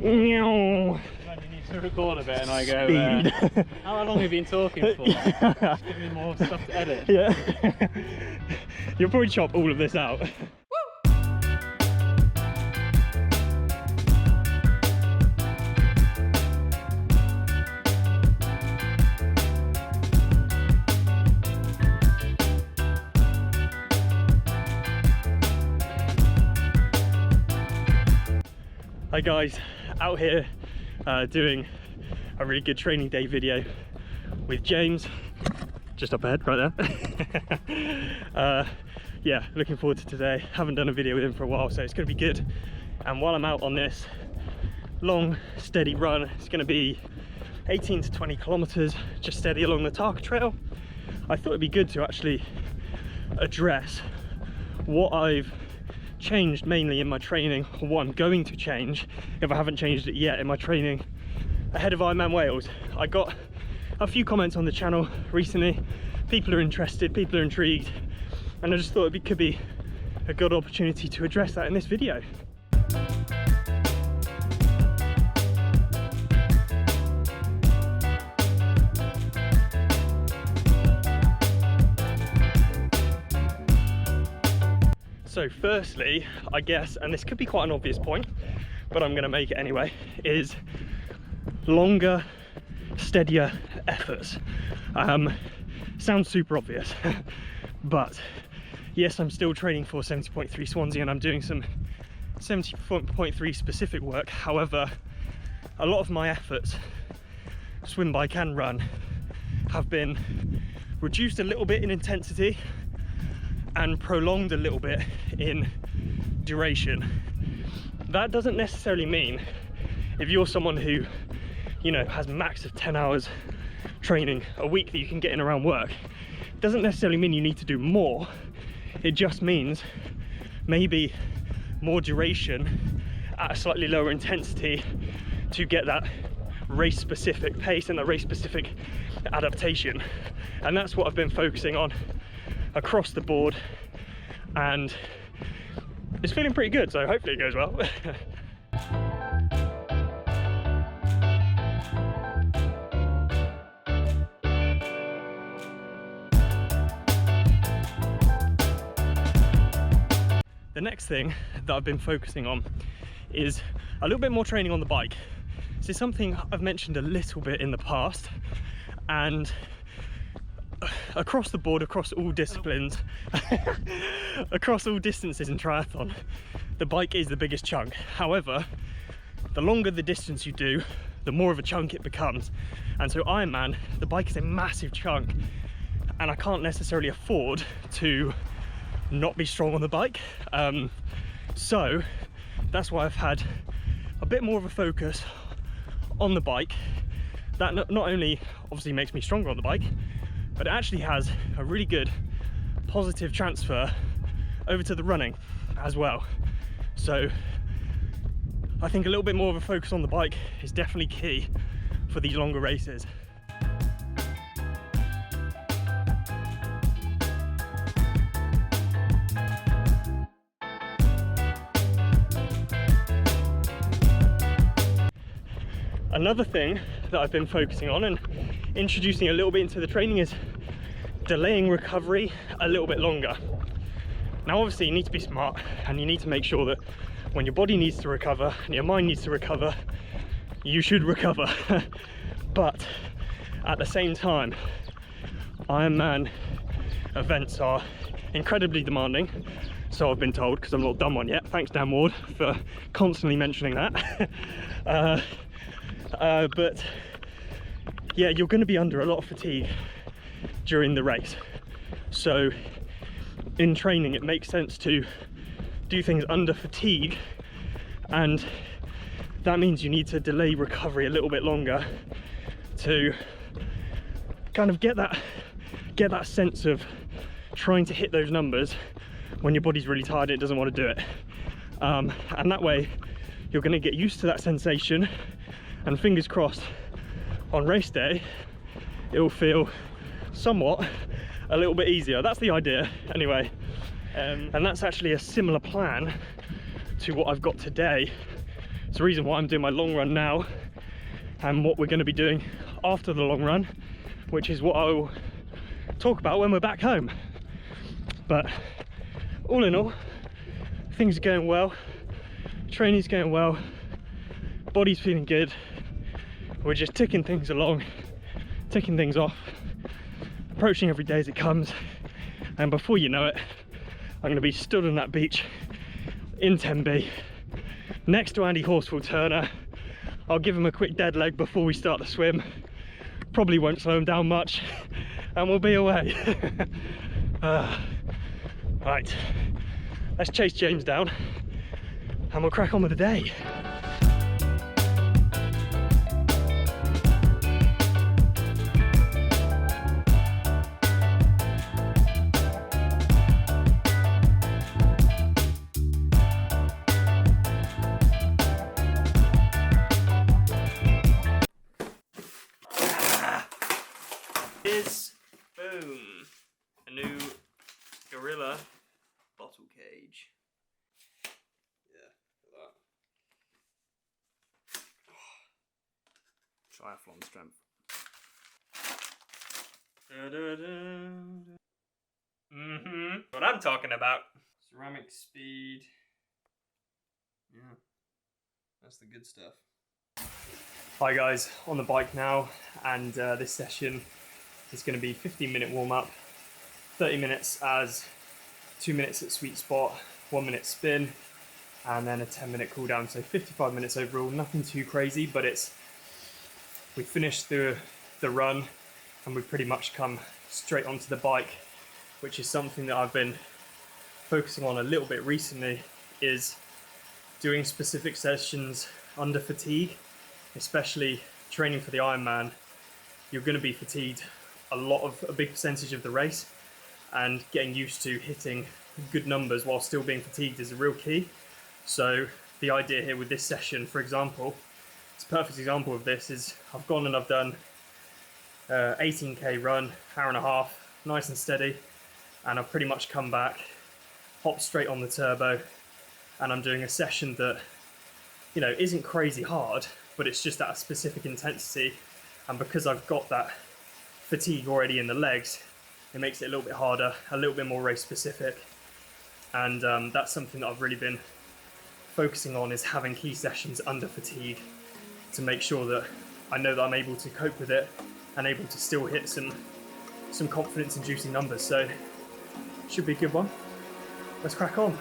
No. When you need to record a bit and I go, how long have you been talking for? Just give me more stuff to edit. Yeah. You'll probably chop all of this out. Hi guys, out here doing a really good training day video with James, just up ahead right there. Yeah, looking forward to today. Haven't done a video with him for a while, so it's going to be good. And while I'm out on this long steady run, it's going to be 18 to 20 kilometers just steady along the Tarka trail. I thought it'd be good to actually address what I've changed mainly in my training, or what I'm going to change if I haven't changed it yet in my training ahead of Ironman Wales. I got a few comments on the channel recently. People are interested, people are intrigued, and I just thought it could be a good opportunity to address that in this video. So firstly, I guess, and this could be quite an obvious point, but I'm going to make it anyway, is longer, steadier efforts. Sounds super obvious, but yes, I'm still training for 70.3 Swansea and I'm doing some 70.3 specific work. However, a lot of my efforts, swim, bike and run, have been reduced a little bit in intensity and prolonged a little bit in duration. That doesn't necessarily mean, if you're someone who, you know, has max of 10 hours training a week that you can get in around work, it doesn't necessarily mean you need to do more. It just means maybe more duration at a slightly lower intensity to get that race specific pace and that race specific adaptation. And that's what I've been focusing on across the board, and it's feeling pretty good, so hopefully it goes well. The next thing that I've been focusing on is a little bit more training on the bike. This is something I've mentioned a little bit in the past, and across the board, across all disciplines, across all distances in triathlon, the bike is the biggest chunk. However, the longer the distance you do, the more of a chunk it becomes. And so Ironman, the bike is a massive chunk, and I can't necessarily afford to not be strong on the bike. So that's why I've had a bit more of a focus on the bike. That not only obviously makes me stronger on the bike, but it actually has a really good positive transfer over to the running as well. So I think a little bit more of a focus on the bike is definitely key for these longer races. Another thing that I've been focusing on and introducing a little bit into the training is delaying recovery a little bit longer. Now obviously you need to be smart, and you need to make sure that when your body needs to recover and your mind needs to recover, you should recover. But at the same time, Ironman events are incredibly demanding, so I've been told, because I've not done one yet. Thanks Dan Ward for constantly mentioning that. But yeah, you're going to be under a lot of fatigue during the race. So in training, it makes sense to do things under fatigue, and that means you need to delay recovery a little bit longer to kind of get that sense of trying to hit those numbers when your body's really tired and it doesn't want to do it. And that way you're going to get used to that sensation, and fingers crossed on race day it will feel somewhat a little bit easier. That's the idea anyway. And that's actually a similar plan to what I've got today. It's the reason why I'm doing my long run now and what we're going to be doing after the long run, which is what I'll talk about when we're back home. But all in all, things are going well, training's going well, body's feeling good. We're just ticking things along, ticking things off, approaching every day as it comes, and before you know it, I'm going to be stood on that beach in Tenby next to Andy Horsfall-Turner. I'll give him a quick dead leg before we start the swim, probably won't slow him down much, and we'll be away. Right, let's chase James down and we'll crack on with the day. Boom, a new Gorilla bottle cage. Yeah, look at that. Triathlon strength. What I'm talking about. Ceramic speed. Yeah, that's the good stuff. Hi guys, on the bike now, and this session is going to be 15-minute warm-up, 30 minutes as 2 minutes at sweet spot, 1 minute spin, and then a 10-minute cool down. So 55 minutes overall, nothing too crazy, but we finished the run and we've pretty much come straight onto the bike, which is something that I've been focusing on a little bit recently, is doing specific sessions under fatigue, especially training for the Ironman. You're going to be fatigued a big percentage of the race, and getting used to hitting good numbers while still being fatigued is a real key. So the idea here with this session, for example, it's a perfect example of this, is I've gone and I've done 18k run, hour and a half, nice and steady, and I've pretty much come back, hopped straight on the turbo, and I'm doing a session that, you know, isn't crazy hard, but it's just at a specific intensity, and because I've got that fatigue already in the legs, it makes it a little bit harder, a little bit more race specific, and that's something that I've really been focusing on, is having key sessions under fatigue to make sure that I know that I'm able to cope with it and able to still hit some confidence inducing numbers. So should be a good one. Let's crack on.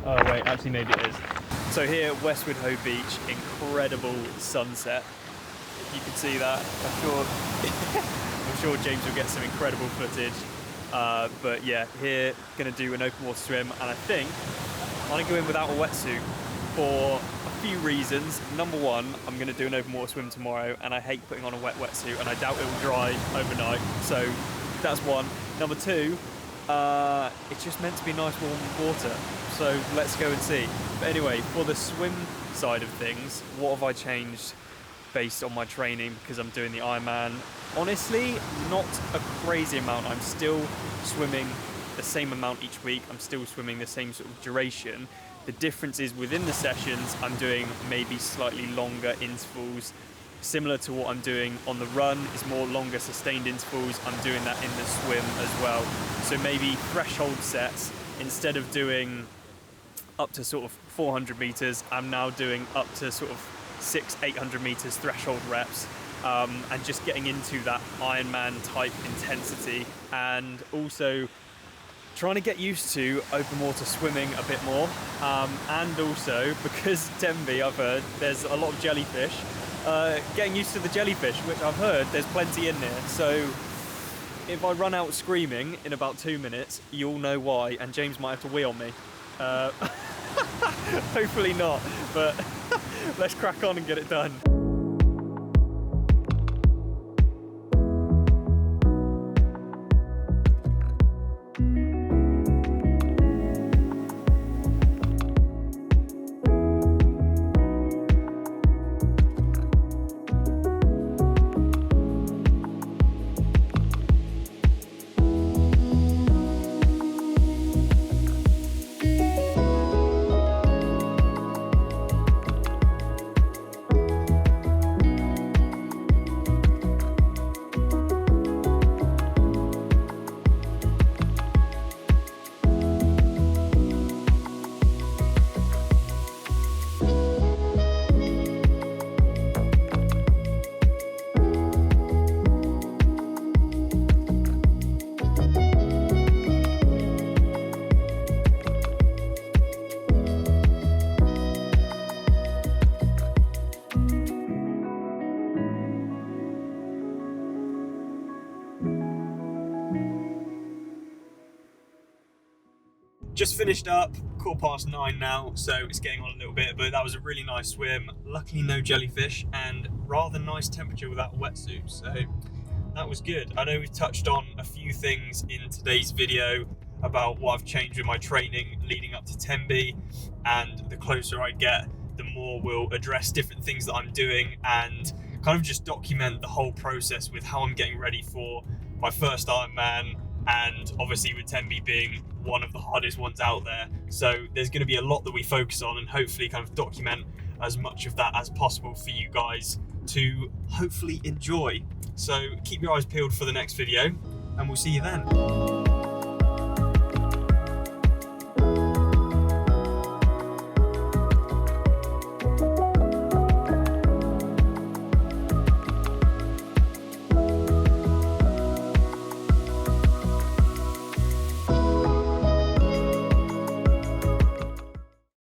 Oh wait, actually maybe it is. So here at Westwood Ho Beach, incredible sunset. You can see that. I'm sure James will get some incredible footage. But yeah, here gonna do an open water swim, and I think I'm gonna go in without a wetsuit for a few reasons. Number one, I'm gonna do an open water swim tomorrow, and I hate putting on a wet wetsuit, and I doubt it will dry overnight. So that's one. Number two, it's just meant to be nice warm water, so let's go and see. But anyway, for the swim side of things, what have I changed based on my training, because I'm doing the Ironman? Honestly, not a crazy amount. I'm still swimming the same amount each week, I'm still swimming the same sort of duration. The difference is within the sessions I'm doing maybe slightly longer intervals, similar to what I'm doing on the run, is more longer sustained intervals. I'm doing that in the swim as well. So maybe threshold sets, instead of doing up to sort of 400 meters, I'm now doing up to sort of 600-800 meters threshold reps, and just getting into that Ironman type intensity. And also trying to get used to open water swimming a bit more, and also because Tenby, I've heard there's a lot of jellyfish, getting used to the jellyfish, which I've heard there's plenty in there. So if I run out screaming in about 2 minutes, you'll know why, and James might have to wee on me. Hopefully not, but let's crack on and get it done. Just finished up, 9:15 now, so it's getting on a little bit, but that was a really nice swim. Luckily no jellyfish and rather nice temperature without a wetsuit, so that was good. I know we've touched on a few things in today's video about what I've changed with my training leading up to Tenby, and the closer I get, the more we'll address different things that I'm doing and kind of just document the whole process with how I'm getting ready for my first Ironman, and obviously with Tenby being one of the hardest ones out there. So there's going to be a lot that we focus on and hopefully kind of document as much of that as possible for you guys to hopefully enjoy. So keep your eyes peeled for the next video and we'll see you then.